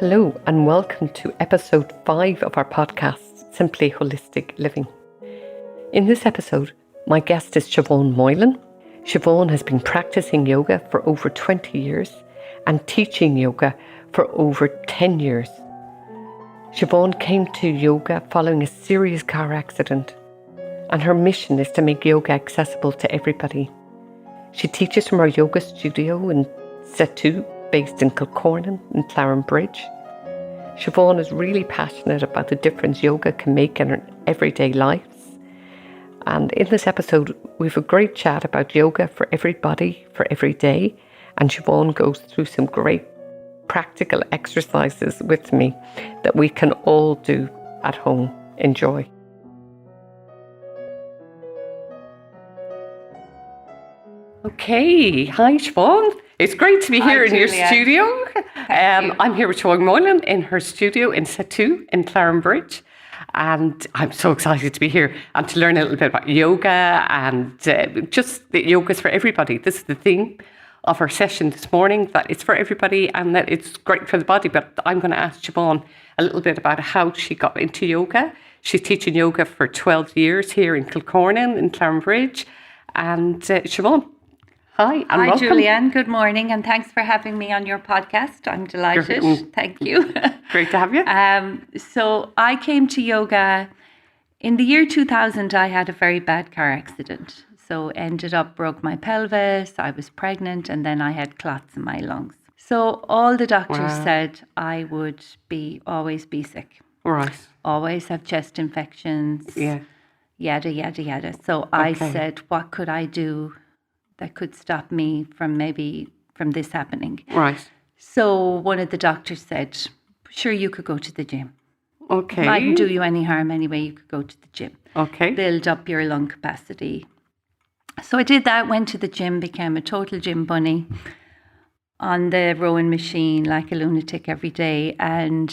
Hello and welcome to episode 5 of our podcast, Simply Holistic Living. In this episode, my guest is Siobhan Moylan. Siobhan has been practising yoga for over 20 years and teaching yoga for over 10 years. Siobhan came to yoga following a serious car accident, and her mission is to make yoga accessible to everybody. She teaches from her yoga studio in SETU, based in Kilcornan in Chainbridge. Siobhan is really passionate about the difference yoga can make in our everyday lives. And in this episode, we have a great chat about yoga for everybody, for every day. And Siobhan goes through some great practical exercises with me that we can all do at home. Enjoy. Okay, hi Siobhan. It's great to be here in your studio. I'm here with Siobhan Moylan in her studio in SETU in Chainbridge. And I'm so excited to be here and to learn a little bit about yoga and just that yoga is for everybody. This is the theme of our session this morning, that it's for everybody and that it's great for the body. But I'm going to ask Siobhan a little bit about how she got into yoga. She's teaching yoga for 12 years here in Kilcornan in Chainbridge. And Siobhan, hi and welcome. Hi Julianne, good morning and thanks for having me on your podcast. I'm delighted. Thank you. Great to have you. So I came to yoga in the year 2000. I had a very bad car accident. So ended up broke my pelvis, I was pregnant, and then I had clots in my lungs. So all the doctors said I would always be sick. Right. Always have chest infections. Yeah. Yada, yada, yada. So I said, what could I do that could stop me from this happening? Right. So one of the doctors said, sure, you could go to the gym. Okay. It mightn't do you any harm anyway. You could go to the gym. Okay. Build up your lung capacity. So I did that, went to the gym, became a total gym bunny on the rowing machine like a lunatic every day. And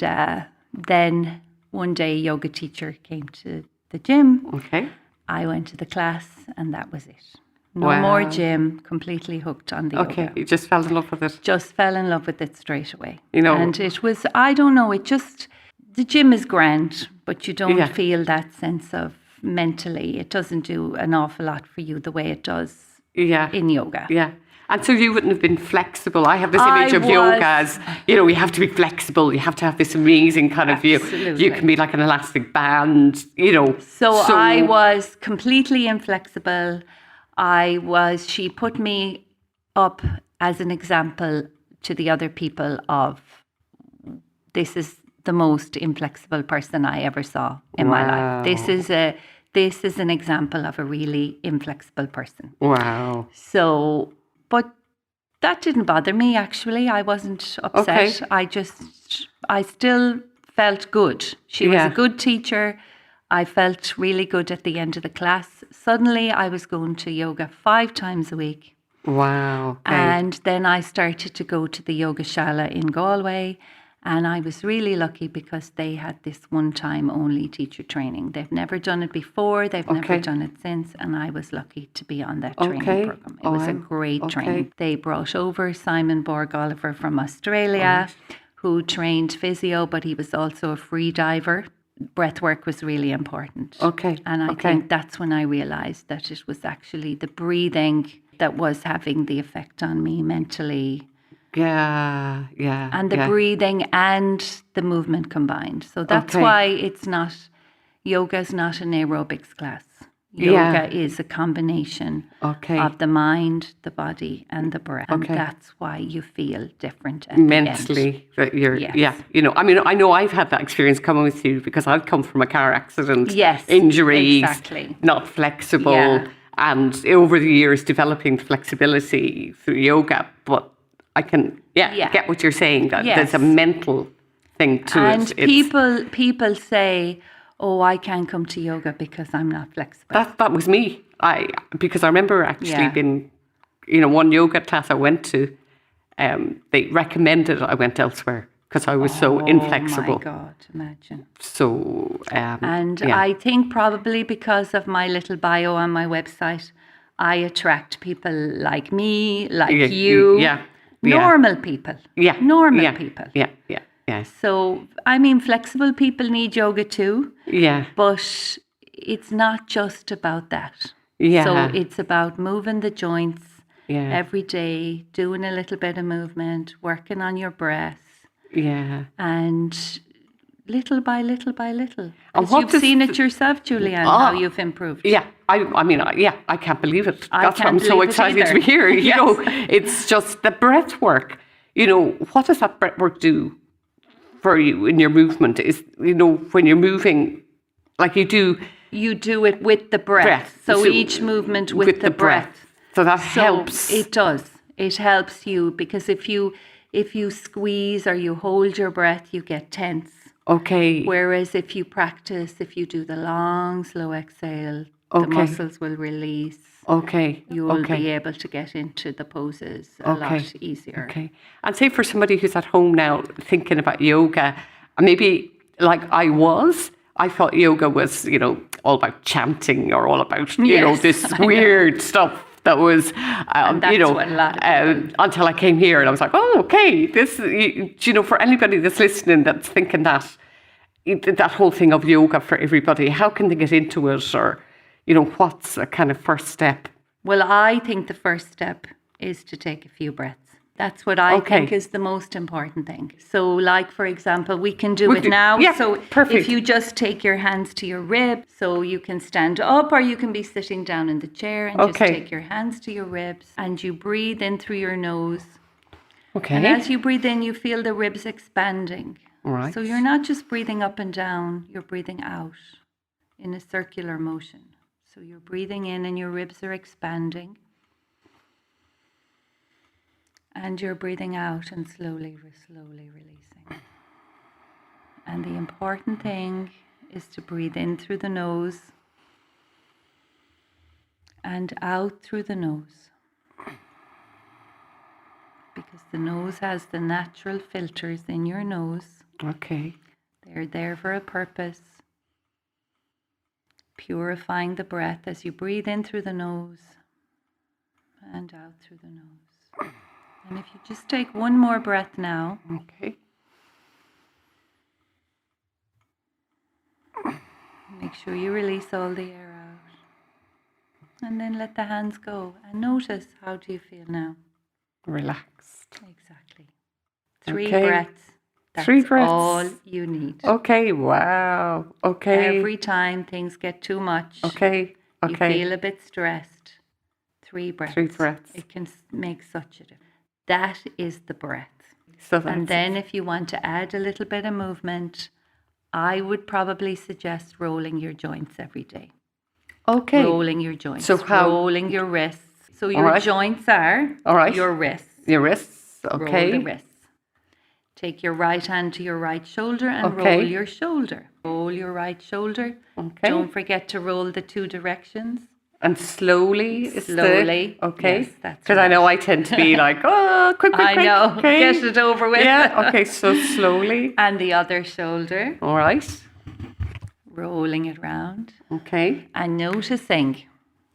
then one day a yoga teacher came to the gym. Okay. I went to the class and that was it. No more gym, completely hooked on the yoga. Okay, you just fell in love with it. Just fell in love with it straight away. You know. And it was, I don't know, the gym is grand, but you don't feel that sense of mentally. It doesn't do an awful lot for you the way it does in yoga. Yeah. And so you wouldn't have been flexible. I have this image of yoga as, you have to be flexible. You have to have this amazing kind of view. You can be like an elastic band, So I was completely inflexible. She put me up as an example to the other people of, this is the most inflexible person I ever saw in my life. This is an example of a really inflexible person. Wow. So, but that didn't bother me actually. I wasn't upset. Okay. I still felt good. She was a good teacher. I felt really good at the end of the class. Suddenly I was going to yoga 5 times a week. Wow. Okay. And then I started to go to the yoga shala in Galway. And I was really lucky because they had this one-time only teacher training. They've never done it before. They've never done it since. And I was lucky to be on that training program. It was a great training. They brought over Simon Borg Oliver from Australia, who trained physio, but he was also a free diver. Breath work was really important. Okay. And I think that's when I realized that it was actually the breathing that was having the effect on me mentally. Yeah. And the breathing and the movement combined. So that's why yoga is not an aerobics class. Yoga is a combination of the mind, the body and the breath. And that's why you feel different at mentally. The end. That you're, I know I've had that experience coming with you because I've come from a car accident. Yes, injuries, exactly. Not flexible. And over the years developing flexibility through yoga. But I can get what you're saying, that there's a mental thing to it. And people say, oh, I can't come to yoga because I'm not flexible. That was me. Because I remember actually being, one yoga class I went to, they recommended I went elsewhere because I was so inflexible. Oh my God, imagine. So, I think probably because of my little bio on my website, I attract people like me, like you. Yeah. Normal people. Yeah. Normal people. Yeah. Yes. So, I mean, flexible people need yoga too. Yeah. But it's not just about that. Yeah. So it's about moving the joints Yeah. every day, doing a little bit of movement, working on your breath, Yeah. and little by little by little. And Because what you've does seen it yourself, Julianne, how you've improved. Yeah, I mean, I can't believe it. I That's why can't I'm so believe it excited to either. hear. You Yes. know, it's just the breath work. You know, what does that breath work do for you in your movement? Is, you know, when you're moving, like you do it with the breath. So each movement with the breath. So that helps. It does. It helps you, because if you squeeze or you hold your breath, you get tense. Okay. Whereas if you practice, if you do the long, slow exhale, the muscles will release. Okay. You'll be able to get into the poses a lot easier. Okay. And say for somebody who's at home now thinking about yoga, maybe like I thought yoga was, you know, all about chanting or all about, you know, this weird stuff that was, you know, what a lot of people until I came here and I was like, oh, okay, this, you know, for anybody that's listening that's thinking that whole thing of yoga for everybody, how can they get into it, or, you know, what's a kind of first step? Well, I think the first step is to take a few breaths. That's what I think is the most important thing. So, like, for example, we can do it now. Yeah, so perfect. If you just take your hands to your ribs, so you can stand up or you can be sitting down in the chair and just take your hands to your ribs, and you breathe in through your nose. Okay. And as you breathe in, you feel the ribs expanding. Right. So you're not just breathing up and down, you're breathing out in a circular motion. So you're breathing in and your ribs are expanding. And you're breathing out and slowly releasing. And the important thing is to breathe in through the nose and out through the nose. Because the nose has the natural filters in your nose. Okay. They're there for a purpose. Purifying the breath as you breathe in through the nose and out through the nose. And if you just take one more breath now. Okay. Make sure you release all the air out. And then let the hands go. And notice, how do you feel now? Relaxed. Exactly. 3 breaths. That's 3 breaths. all you need. Okay, wow. Okay. Every time things get too much. Okay. You feel a bit stressed. 3 breaths. 3 breaths. It can make such a difference. That is the breath. So and then if you want to add a little bit of movement, I would probably suggest rolling your joints every day. Okay. Rolling your joints. So how? Rolling your wrists. So your joints are your wrists. Your wrists. Okay. Roll the wrists. Take your right hand to your right shoulder and roll your shoulder. Roll your right shoulder. Okay. Don't forget to roll the 2 directions. And slowly. Slowly. Okay. Yes, that's because I know I tend to be like, oh, quick. I know. Okay. Get it over with. Yeah. Okay. So slowly. And the other shoulder. All right. Rolling it round. Okay. And noticing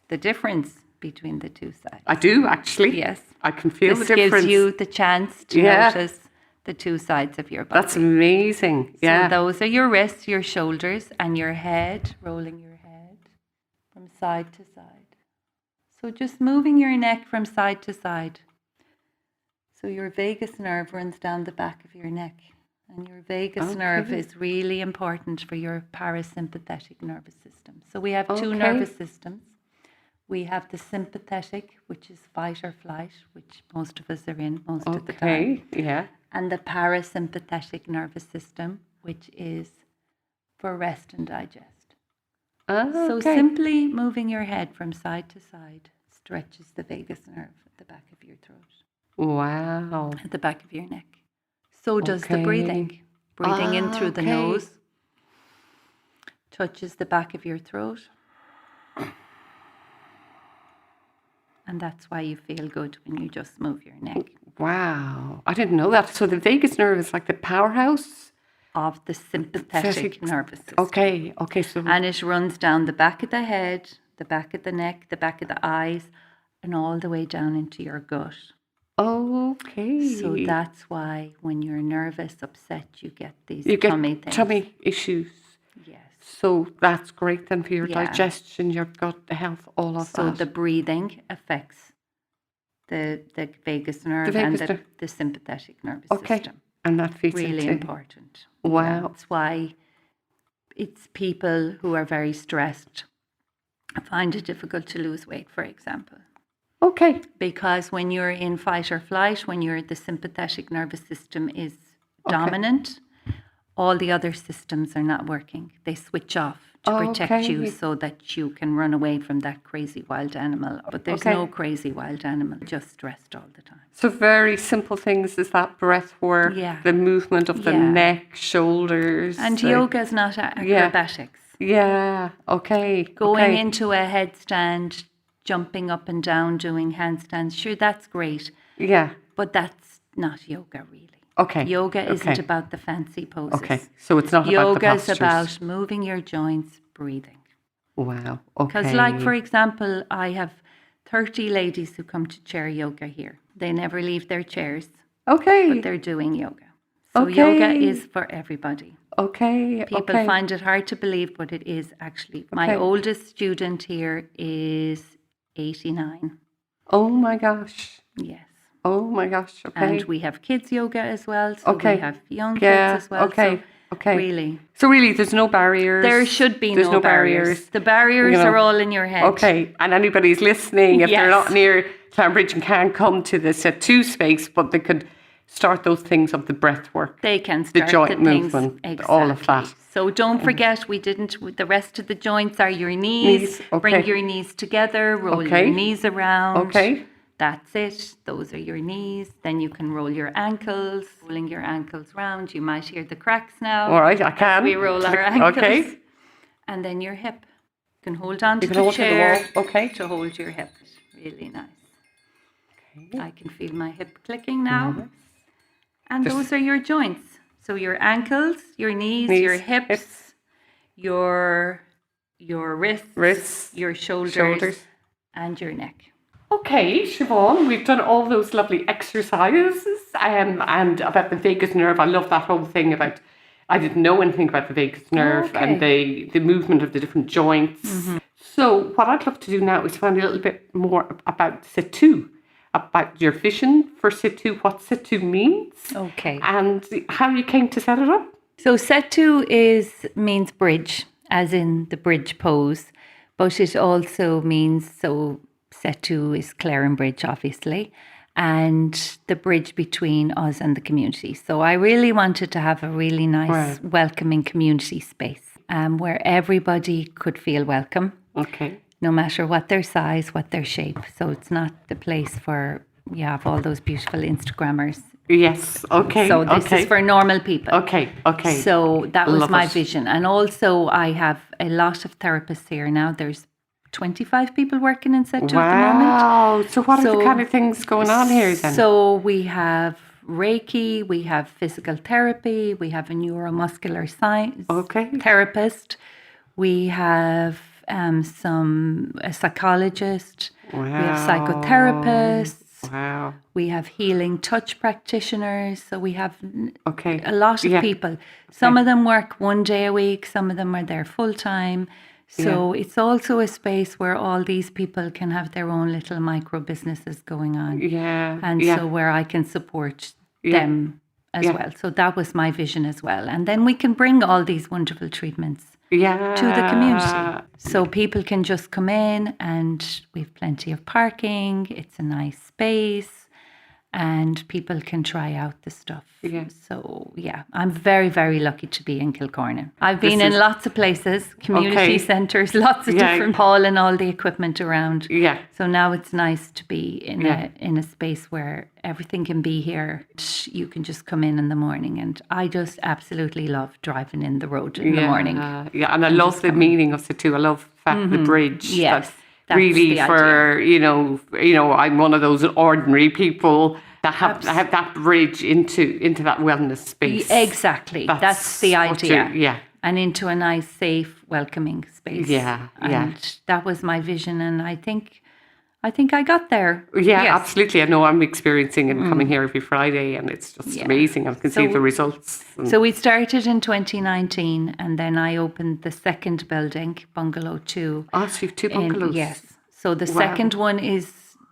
the difference between the 2 sides. I do, actually. Yes. I can feel the difference. This gives you the chance to notice the 2 sides of your body. That's amazing. Yeah. So those are your wrists, your shoulders, and your head, rolling your head from side to side. So just moving your neck from side to side. So your vagus nerve runs down the back of your neck. And your vagus nerve is really important for your parasympathetic nervous system. So we have 2 nervous systems. We have the sympathetic, which is fight or flight, which most of us are in most of the time. Yeah. And the parasympathetic nervous system, which is for rest and digest. So simply moving your head from side to side stretches the vagus nerve at the back of your throat. Wow. At the back of your neck. So does the breathing. Breathing in through the nose touches the back of your throat. And that's why you feel good when you just move your neck. Wow. I didn't know that. So the vagus nerve is like the powerhouse of the sympathetic nervous system. Okay. So and it runs down the back of the head, the back of the neck, the back of the eyes, and all the way down into your gut. Okay. So that's why when you're nervous, upset, you get these You get tummy things. tummy issues. Yes. So that's great then for your Yeah. digestion, your gut health, all of So that. the breathing affects the vagus nerve and the sympathetic nervous system. And that feeds really into... important. Wow. Yeah, that's why it's people who are very stressed find it difficult to lose weight, for example. Okay. Because when you're in fight or flight, when the sympathetic nervous system is dominant, all the other systems are not working. They switch off to protect you so that you can run away from that crazy wild animal. But there's no crazy wild animal, just stressed all the time. So very simple things is that breath work, the movement of the neck, shoulders. And yoga is not acrobatics. Yeah, okay. Going into a headstand, jumping up and down, doing handstands, sure, that's great. Yeah. But that's not yoga, really. Okay. Yoga isn't about the fancy poses. Okay, so it's not about the postures. Yoga is about moving your joints, breathing. Wow, okay. Because like, for example, I have 30 ladies who come to chair yoga here. They never leave their chairs. Okay. But they're doing yoga. So yoga is for everybody. Okay. People find it hard to believe, but it is actually. My oldest student here is 89. Oh my gosh. Yes. Oh my gosh. Okay. And we have kids yoga as well. So we have young kids as well. Okay. So really. So really, there's no barriers. There should be no barriers. The barriers are all in your head. Okay. And anybody's listening, if they're not near Chainbridge and can't come to the SETU space, but they could start those things of the breath work. They can start the joint movement, all of that. So don't forget, the rest of the joints are your knees. Bring your knees together, roll your knees around. Okay. That's it. Those are your knees. Then you can roll your ankles, rolling your ankles round. You might hear the cracks now. All right, I can. We roll our ankles. Okay. And then your hip. You can hold on to the chair to hold your hip. Really nice. Okay. I can feel my hip clicking now. And those are your joints. So your ankles, your knees, your hips, your wrists, your shoulders, and your neck. Okay, Siobhan, we've done all those lovely exercises and about the vagus nerve. I love that whole thing about, I didn't know anything about the vagus nerve and the movement of the different joints. Mm-hmm. So what I'd love to do now is find a little bit more about SETU, about your vision for SETU, what SETU means, and how you came to set it up. So SETU means bridge, as in the bridge pose, but it also means, SETU is Clarenbridge, obviously, and the bridge between us and the community. So I really wanted to have a really nice, welcoming community space where everybody could feel welcome. Okay. No matter what their size, what their shape. So it's not the place for, you have all those beautiful Instagrammers. Yes, okay. So this is for normal people. Okay. So that was my vision. And also I have a lot of therapists here now. There's 25 people working in SETU at the moment. Wow. So what are the kind of things going on here then? So we have Reiki, we have physical therapy, we have a neuromuscular science therapist, we have a psychologist, we have psychotherapists, we have healing touch practitioners, so we have a lot of people. Some of them work 1 day a week, some of them are there full time. So it's also a space where all these people can have their own little micro businesses going on. So where I can support them as well. So that was my vision as well. And then we can bring all these wonderful treatments to the community. So people can just come in and we've plenty of parking. It's a nice space. And people can try out the stuff. So, I'm very, very lucky to be in Kilcornan. I've been in lots of places, community centres, lots of different hall and all the equipment around. So now it's nice to be in a space where everything can be here. You can just come in the morning. And I just absolutely love driving in the road in the morning. And I love the meaning of SETU. I love the bridge. Yes. That's really for, I'm one of those ordinary people that have that bridge into that wellness space. Exactly. That's the idea. And into a nice, safe, welcoming space. And that was my vision. And I think I think I got there. Yeah, Yes. absolutely. I know I'm experiencing and coming here every Friday, and it's just amazing. I can see the results. So we started in 2019, and then I opened the second building, Bungalow 2. Oh, so you have 2 bungalows. Yes. So the second one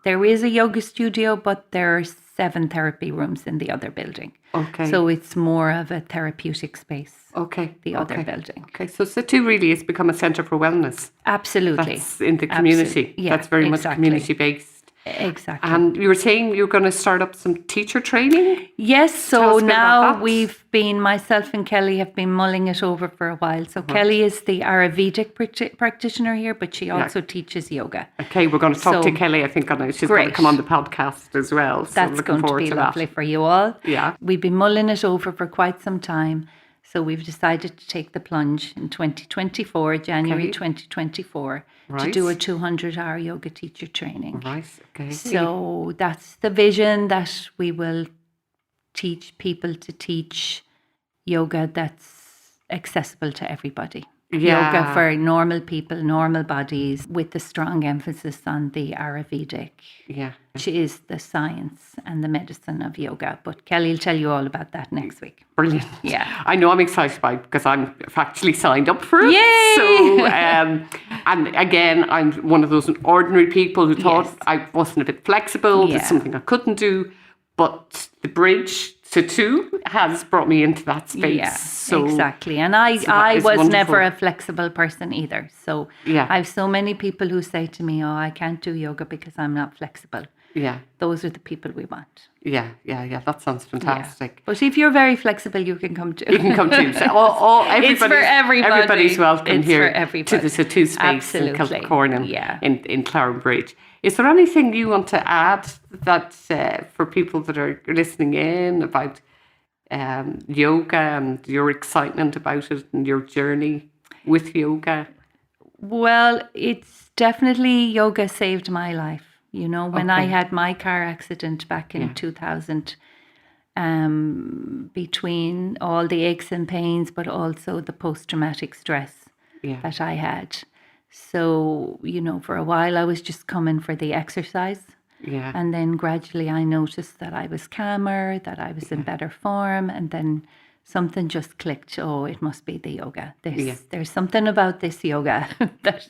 there is a yoga studio, but there are 7 therapy rooms in the other building. Okay. So it's more of a therapeutic space. Okay. The other building. Okay. So SETU really has become a centre for wellness. Absolutely. That's in the community. Yeah, that's very much community based. Exactly. And you were saying you're going to start up some teacher training? Yes, so now that. myself and Kelly have been mulling it over for a while. So Kelly is the Ayurvedic practitioner here, but she also teaches yoga. Okay, we're going to talk to Kelly, I think, she's going to come on the podcast as well. So that's going to be lovely for you all. Yeah. We've been mulling it over for quite some time. So we've decided to take the plunge in 2024, January 2024, to do a 200-hour yoga teacher training. Right, okay. So that's the vision, that we will teach people to teach yoga that's accessible to everybody. Yeah. Yoga for normal people, normal bodies, with the strong emphasis on the Ayurvedic, which is the science and the medicine of yoga. But Kelly will tell you all about that next week. Brilliant. Yeah. I know I'm excited by it because I'm actually signed up for it. Yay! So, and again, I'm one of those ordinary people who thought I wasn't a bit flexible, there's something I couldn't do. But the bridge SETU has brought me into that space. Yeah, so, exactly. And I was wonderful. never a flexible person either. So Yeah. I have so many people who say to me, oh, I can't do yoga because I'm not flexible. Yeah. Those are the people we want. Yeah. That sounds fantastic. Yeah. But if you're very flexible, you can come too. You can come too. So, it's for everybody. Everybody's welcome it's here for everybody. to the SETU space in Kilcornan, in Chainbridge. Is there anything you want to add that for people that are listening in about yoga and your excitement about it and your journey with yoga? Well, it's definitely yoga saved my life. You know, when I had my car accident back in 2000, between all the aches and pains, but also the post-traumatic stress that I had. So, you know, for a while I was just coming for the exercise. Yeah. And then gradually I noticed that I was calmer, that I was in better form. And then something just clicked. Oh, it must be the yoga. There's something about this yoga that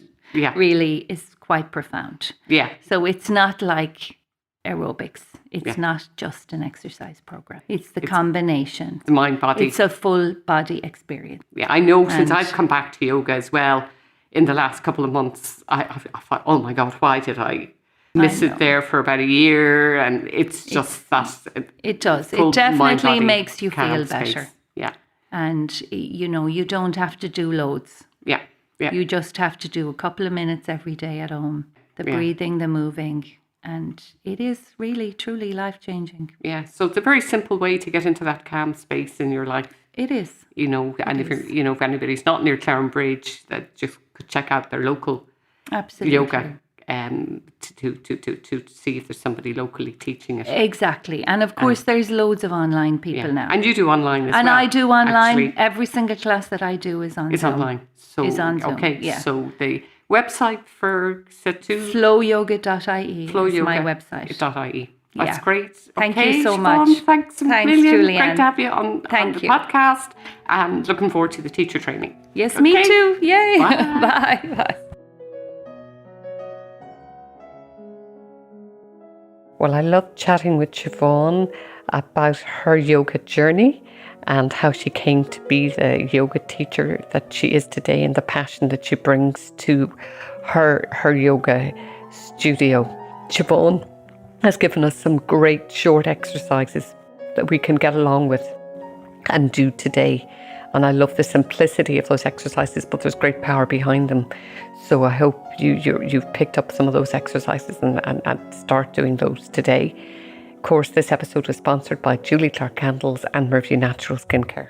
really is quite profound. Yeah. So it's not like aerobics. It's not just an exercise program. It's the combination. The mind, body. It's a full body experience. Yeah, I know since I've come back to yoga as well, in the last couple of months, I thought, oh my God, why did I miss it there for about a year? And it's just it does. It definitely makes you feel better. Yeah. And, you know, you don't have to do loads. Yeah. You just have to do a couple of minutes every day at home. The breathing, the moving. And it is really, truly life-changing. Yeah. So it's a very simple way to get into that calm space in your life. It is. You know, and if anybody's not near Chainbridge, that just could check out their local yoga to see if there's somebody locally teaching it. Exactly. And of course there's loads of online people now. And you do online as well. And I do online. Actually. Every single class that I do is on Zoom. Online. So is on Zoom. Okay. So the website for SETU? flowyoga.ie is my website. .ie. That's great. Thank you so much. Thanks, Julianne. Great to have you on the podcast. And looking forward to the teacher training. Yes, me too. Yay. Bye. Bye. Well, I love chatting with Siobhan about her yoga journey and how she came to be the yoga teacher that she is today and the passion that she brings to her yoga studio. Siobhan has given us some great short exercises that we can get along with and do today. And I love the simplicity of those exercises, but there's great power behind them. So I hope you've picked up some of those exercises and start doing those today. Of course, this episode was sponsored by Julie Clark Candles and Murphy Natural Skincare.